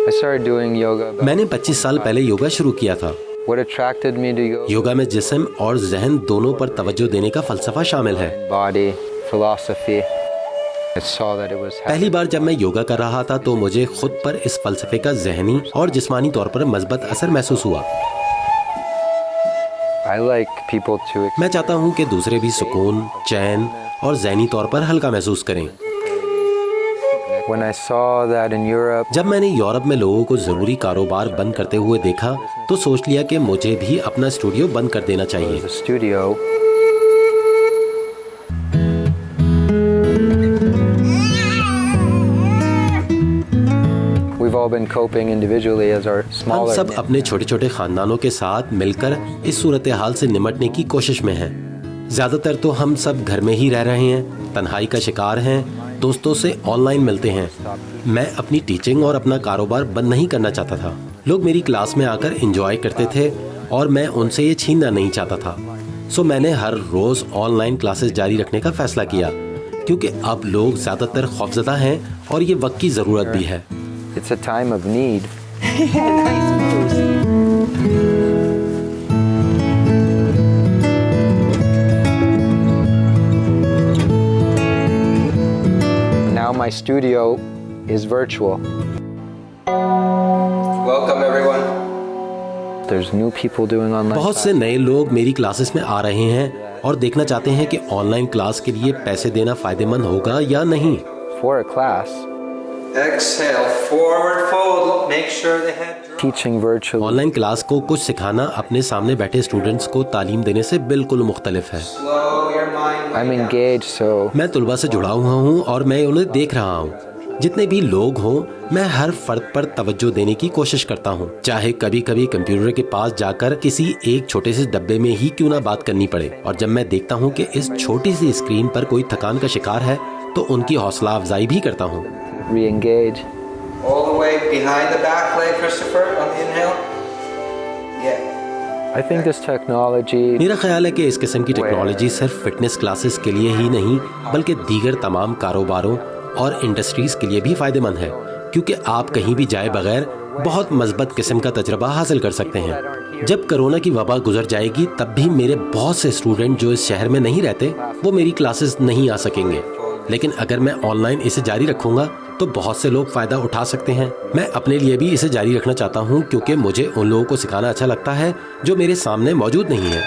मैंने 25 साल पहले योगा शुरू किया था। योगा में जिस्म और ज़हन दोनों पर तवज्जो देने का फलसफा शामिल है। पहली बार जब मैं योगा कर रहा था तो मुझे खुद पर इस फलसफे का ज़हनी और जिस्मानी तौर पर मज़बूत असर महसूस हुआ। मैं चाहता हूँ कि दूसरे भी सुकून, चैन और ज़हनी तौर पर हल्का महसूस करें। जब मैंने यूरोप में लोगों को ज़रूरी कारोबार बंद करते हुए देखा तो सोच लिया कि मुझे भी अपना स्टूडियो बंद कर देना चाहिए। हम सब अपने छोटे छोटे खानदानों के साथ मिलकर इस सूरत हाल से निमटने की कोशिश में हैं। ज़्यादातर तो हम सब घर में ही रह रहे हैं, तन्हाई का शिकार हैं, दोस्तों से ऑनलाइन मिलते हैं। मैं अपनी टीचिंग और अपना कारोबार बंद नहीं करना चाहता था। लोग मेरी क्लास में आकर एंजॉय करते थे और मैं उनसे ये छीनना नहीं चाहता था। सो मैंने हर रोज़ ऑनलाइन क्लासेस जारी रखने का फैसला किया, क्योंकि अब लोग ज़्यादातर खौफज़दा हैं और ये वक्त की ज़रूरत भी है। It's a time of need. Now my studio is virtual. Welcome everyone. There's new people doing online. बहुत से नए लोग मेरी क्लासेस में आ रहे हैं और देखना चाहते हैं कि ऑनलाइन क्लास के लिए पैसे देना फायदेमंद होगा या नहीं। For a class. Exhale, forward fold. Make sure the head drops. Teaching virtually. Online class को कुछ सिखाना अपने सामने बैठे स्टूडेंट्स को तालीम देने से बिल्कुल मुख्तलिफ है। Slow your mind. I'm engaged, so मैं तुलबा से जुड़ा हुआ हूँ और मैं उन्हें देख रहा हूँ। जितने भी लोग हों, मैं हर फर्द पर तवज्जो देने की कोशिश करता हूँ, चाहे कभी कभी कंप्यूटर के पास जाकर किसी एक छोटे से डब्बे में ही क्यों ना बात करनी पड़े। और जब मैं देखता हूँ कि इस छोटी सी स्क्रीन पर कोई थकान का शिकार है तो उनकी हौसला अफजाई भी करता हूँ। re-engage. All the way behind the back leg, Christopher, on the inhale. Yeah. I think this technology. मेरा ख्याल है कि इस किस्म की टेक्नोलॉजी सिर्फ फिटनेस क्लासेस के लिए ही नहीं बल्कि दीगर तमाम कारोबारों और इंडस्ट्रीज के लिए भी फायदेमंद है, क्योंकि आप कहीं भी जाए बगैर बहुत मजबूत किस्म का तजर्बा हासिल कर सकते हैं। जब कोरोना की वबा गुजर जाएगी तब भी मेरे बहुत से स्टूडेंट जो इस शहर में नहीं रहते वो मेरी क्लासेस नहीं आ सकेंगे, लेकिन अगर मैं ऑनलाइन इसे जारी रखूंगा तो बहुत से लोग फ़ायदा उठा सकते हैं। मैं अपने लिए भी इसे जारी रखना चाहता हूं, क्योंकि मुझे उन लोगों को सिखाना अच्छा लगता है जो मेरे सामने मौजूद नहीं है।